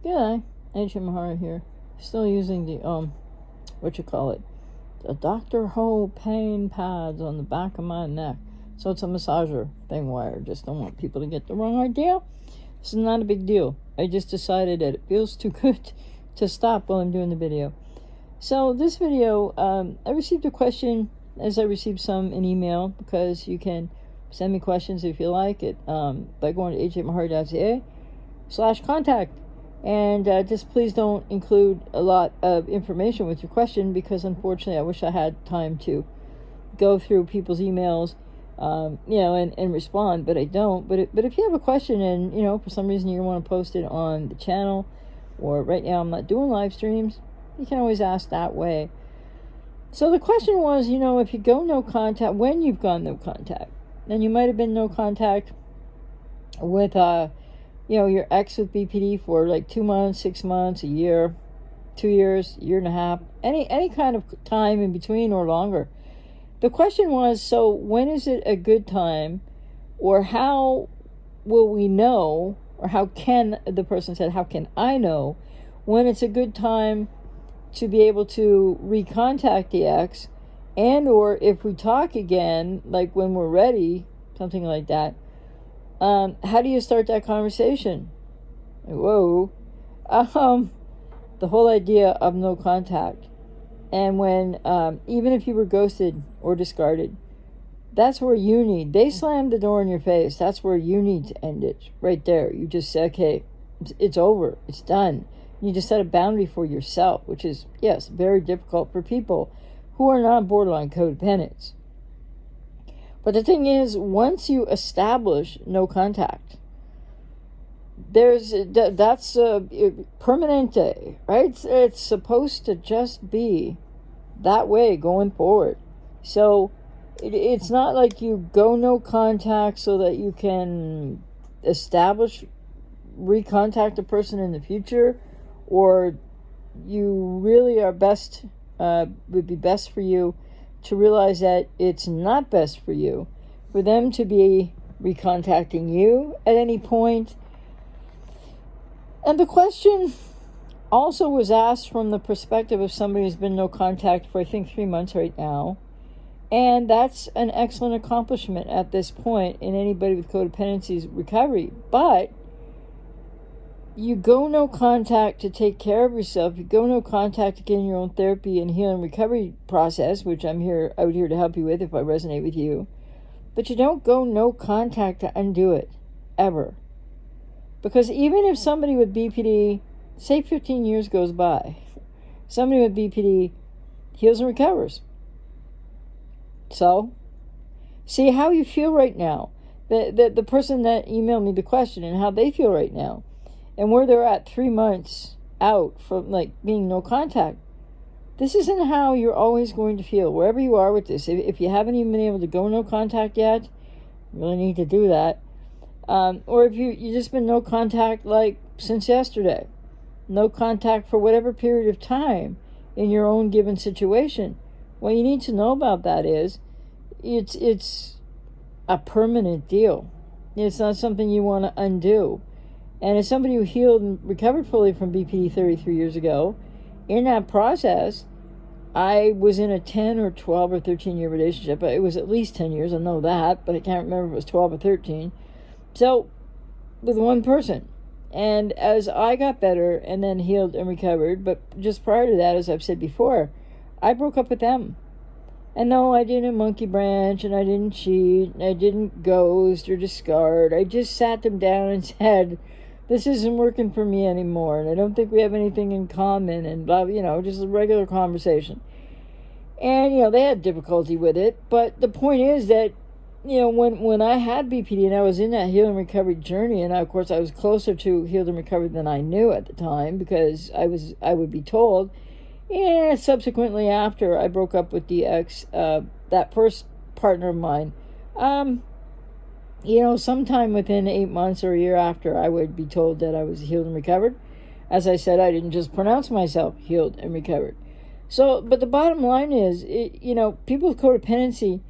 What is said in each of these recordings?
Yeah, AJ Mahara here. Still using the the Dr. Ho pain pads on the back of my neck. So it's a massager thing wire. Just don't want people to get the wrong idea. This is not a big deal. I just decided that it feels too good to stop while I'm doing the video. So this video, I received a question, as I received some in email, because you can send me questions if you like it by going to ajmahara.ca/contact. And just please don't include a lot of information with your question, because unfortunately I wish I had time to go through people's emails, and respond, but I don't. But if you have a question and, for some reason you want to post it on the channel, or right now I'm not doing live streams, you can always ask that way. So the question was, if you go no contact, when you've gone no contact, and you might have been no contact with, your ex with BPD for like 2 months, 6 months, a year, 2 years, year and a half, any kind of time in between or longer. The question was, so when is it a good time, or how will we know, or how can I know when it's a good time to be able to recontact the ex, and or if we talk again, like when we're ready, something like that. How do you start that conversation? Whoa. The whole idea of no contact. And when, even if you were ghosted or discarded, that's where they slammed the door in your face. That's where you need to end it. Right there. You just say, okay, it's over. It's done. You need to set a boundary for yourself, which is, yes, very difficult for people who are not borderline codependents. But the thing is, once you establish no contact, that's permanente, right? It's supposed to just be that way going forward. So it's not like you go no contact so that you can recontact a person in the future, or you really are would be best for you to realize that it's not best for you for them to be recontacting you at any point. And the question also was asked from the perspective of somebody who's been no contact for, I think, 3 months right now. And that's an excellent accomplishment at this point in anybody with codependency's recovery. But you go no contact to take care of yourself. You go no contact to get in your own therapy and healing recovery process, which I'm out here to help you with if I resonate with you. But you don't go no contact to undo it, ever. Because even if somebody with BPD, say 15 years goes by, somebody with BPD heals and recovers. So, see how you feel right now. The person that emailed me the question and how they feel right now. And where they're at 3 months out from being no contact. This isn't how you're always going to feel, wherever you are with this. If you haven't even been able to go no contact yet, you really need to do that. Or if you just been no contact since yesterday. No contact for whatever period of time in your own given situation. What you need to know about that is it's a permanent deal. It's not something you want to undo. And as somebody who healed and recovered fully from BPD 33 years ago, in that process, I was in a 10 or 12 or 13-year relationship. It was at least 10 years, I know that, but I can't remember if it was 12 or 13. So, with one person. And as I got better and then healed and recovered, but just prior to that, as I've said before, I broke up with them. And no, I didn't monkey branch, and I didn't cheat, and I didn't ghost or discard. I just sat them down and said, this isn't working for me anymore, and I don't think we have anything in common, and blah, just a regular conversation. And, they had difficulty with it, but the point is that, when I had BPD and I was in that healing recovery journey, and of course I was closer to healed and recovered than I knew at the time, because I would be told, and subsequently after I broke up with the ex, that first partner of mine, sometime within 8 months or a year after, I would be told that I was healed and recovered. As I said, I didn't just pronounce myself healed and recovered. So, but the bottom line is, people with codependency,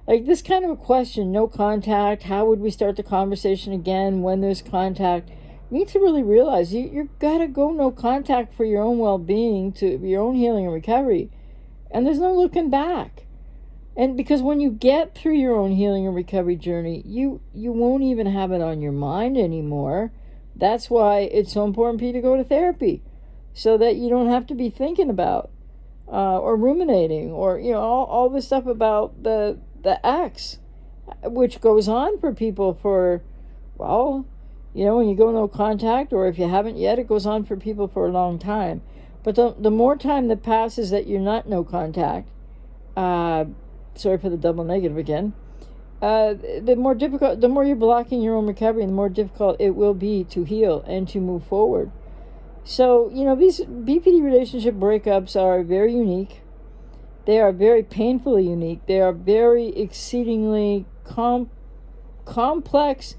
this kind of a question, no contact, how would we start the conversation again when there's contact? need to really realize you got to go no contact for your own well-being, to your own healing and recovery. And there's no looking back. And because when you get through your own healing and recovery journey, you won't even have it on your mind anymore. That's why it's so important for you to go to therapy, so that you don't have to be thinking about or ruminating, or all this stuff about the ex, which goes on for people for, well, when you go no contact, or if you haven't yet, it goes on for people for a long time. But the more time that passes that you're not no contact, sorry for the double negative again, the more difficult, the more you're blocking your own recovery, and the more difficult it will be to heal and to move forward. So, these BPD relationship breakups are very unique. They are very painfully unique. They are very exceedingly complex,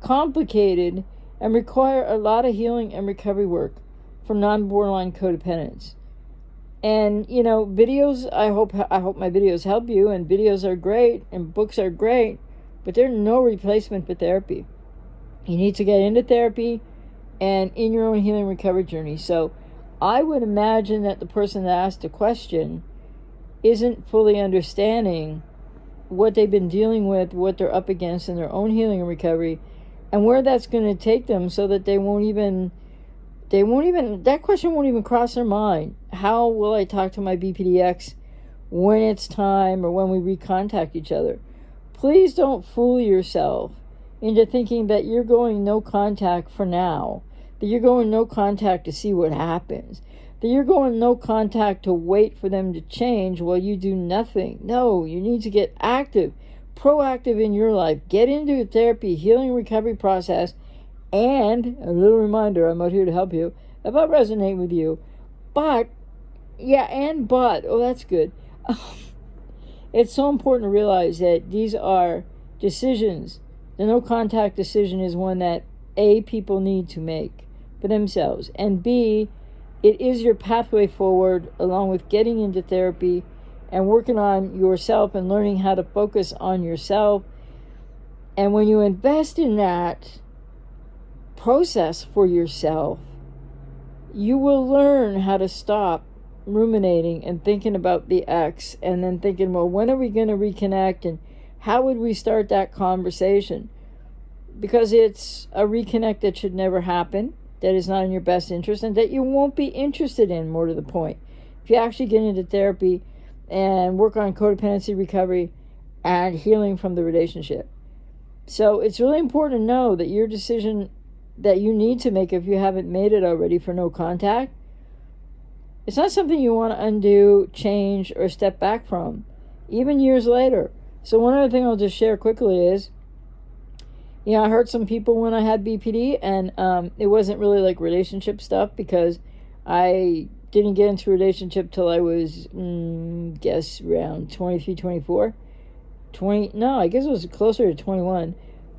complicated, and require a lot of healing and recovery work from non-borderline codependents. And videos, I hope my videos help you, and videos are great and books are great, but they're no replacement for therapy. You need to get into therapy and in your own healing recovery journey. So I would imagine that the person that asked the question isn't fully understanding what they've been dealing with, what they're up against in their own healing and recovery, and where that's going to take them, so that that question won't even cross their mind. How will I talk to my BPDX when it's time, or when we recontact each other? Please don't fool yourself into thinking that you're going no contact for now, that you're going no contact to see what happens, that you're going no contact to wait for them to change while you do nothing. No, you need to get active, proactive in your life. Get into a therapy, healing, recovery process. And a little reminder, I'm out here to help you, if I resonate with you. But, oh, that's good. It's so important to realize that these are decisions. The no contact decision is one that A, people need to make for themselves, and B, it is your pathway forward, along with getting into therapy and working on yourself and learning how to focus on yourself. And when you invest in that process for yourself, you will learn how to stop ruminating and thinking about the ex, and then thinking, well, when are we going to reconnect, and how would we start that conversation? Because it's a reconnect that should never happen, that is not in your best interest, and that you won't be interested in, more to the point, if you actually get into therapy and work on codependency recovery and healing from the relationship. So it's really important to know that your decision that you need to make, if you haven't made it already, for no contact, it's not something you want to undo, change, or step back from, even years later. So one other thing I'll just share quickly is, I hurt some people when I had BPD, and it wasn't really like relationship stuff, because I didn't get into a relationship till I was, guess around 23, 24. I guess it was closer to 21.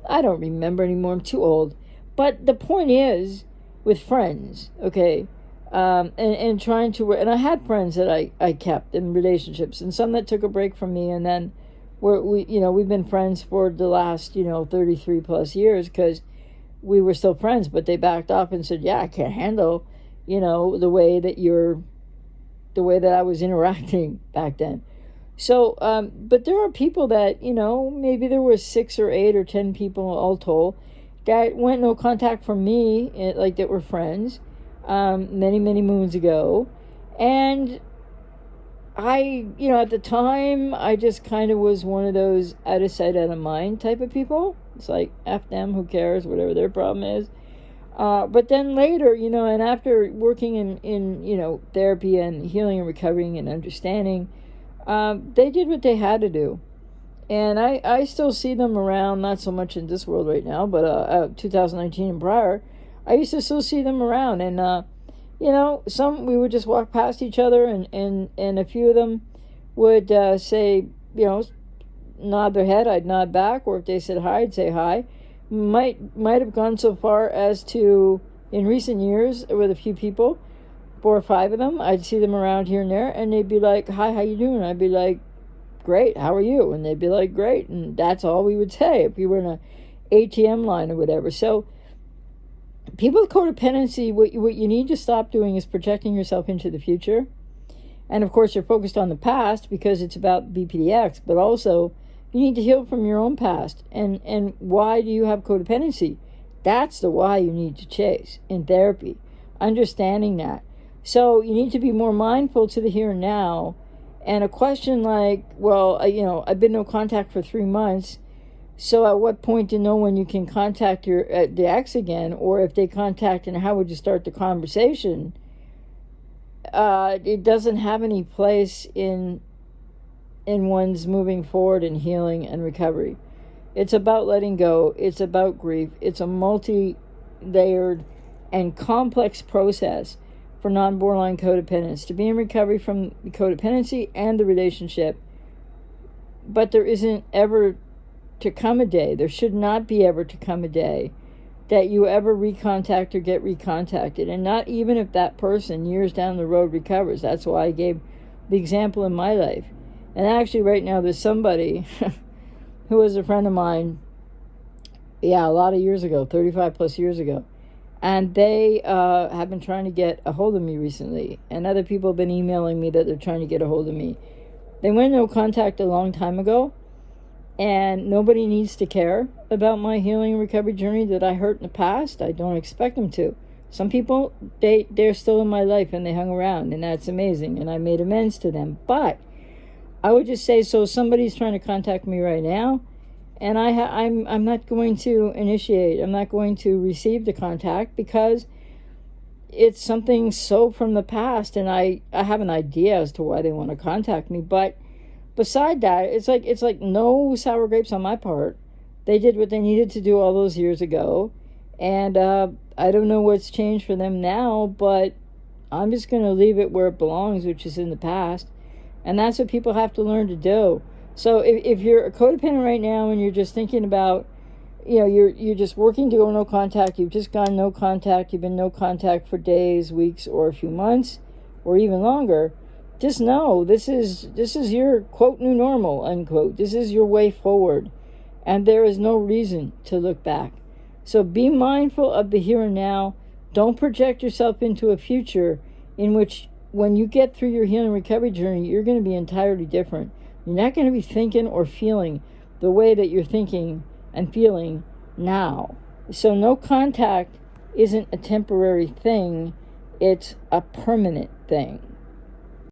I don't remember anymore. I'm too old. But the point is, with friends, okay, and trying to, and I had friends that I kept in relationships, and some that took a break from me, and then we've been friends for the last 33 plus years, because we were still friends, but they backed off and said, I can't handle the way that I was interacting back then. So but there are people that maybe there were 6 or 8 or 10 people all told that went no contact from me, like that were friends, many moons ago. And I, at the time, I just kind of was one of those out of sight, out of mind type of people. It's like, F them, who cares, whatever their problem is. But then later, and after working in therapy and healing and recovering and understanding, they did what they had to do. And I still see them around, not so much in this world right now, but 2019 and prior, I used to still see them around. And, some, we would just walk past each other, and a few of them would say, nod their head, I'd nod back, or if they said hi, I'd say hi. Might have gone so far as to, in recent years, with a few people, 4 or 5 of them, I'd see them around here and there, and they'd be like, hi, how you doing? I'd be like, great, how are you? And they'd be like, great. And that's all we would say if you were in a ATM line or whatever. So People with codependency, what you need to stop doing is projecting yourself into the future. And of course, you're focused on the past because it's about BPDX, but also you need to heal from your own past. And why do you have codependency? That's the why you need to chase in therapy, understanding that. So you need to be more mindful to the here and now. And a question like, well, I've been no contact for 3 months. So at what point do you know when you can contact the ex again? Or if they contact, and how would you start the conversation? It doesn't have any place in one's moving forward and healing and recovery. It's about letting go. It's about grief. It's a multi-layered and complex process for non-borderline codependents to be in recovery from the codependency and the relationship. But there isn't ever to come a day, there should not be ever to come a day that you ever recontact or get recontacted. And not even if that person years down the road recovers. That's why I gave the example in my life. And actually right now there's somebody who was a friend of mine, a lot of years ago, 35 plus years ago. And they have been trying to get a hold of me recently. And other people have been emailing me that they're trying to get a hold of me. They went no contact a long time ago. And nobody needs to care about my healing and recovery journey that I hurt in the past. I don't expect them to. Some people, they're still in my life and they hung around, and that's amazing. And I made amends to them. But I would just say, so somebody's trying to contact me right now, and I'm not going to initiate. I'm not going to receive the contact because it's something so from the past, and I have an idea as to why they want to contact me, but beside that, it's like no sour grapes on my part. They did what they needed to do all those years ago, and I don't know what's changed for them now, but I'm just going to leave it where it belongs, which is in the past, and that's what people have to learn to do. So if you're a codependent right now and you're just thinking about, you're just working to go no contact, you've just gone no contact, you've been no contact for days, weeks, or a few months, or even longer, just know this is your, quote, new normal, unquote. This is your way forward. And there is no reason to look back. So be mindful of the here and now. Don't project yourself into a future in which when you get through your healing recovery journey, you're going to be entirely different. You're not going to be thinking or feeling the way that you're thinking and feeling now. So no contact isn't a temporary thing. It's a permanent thing.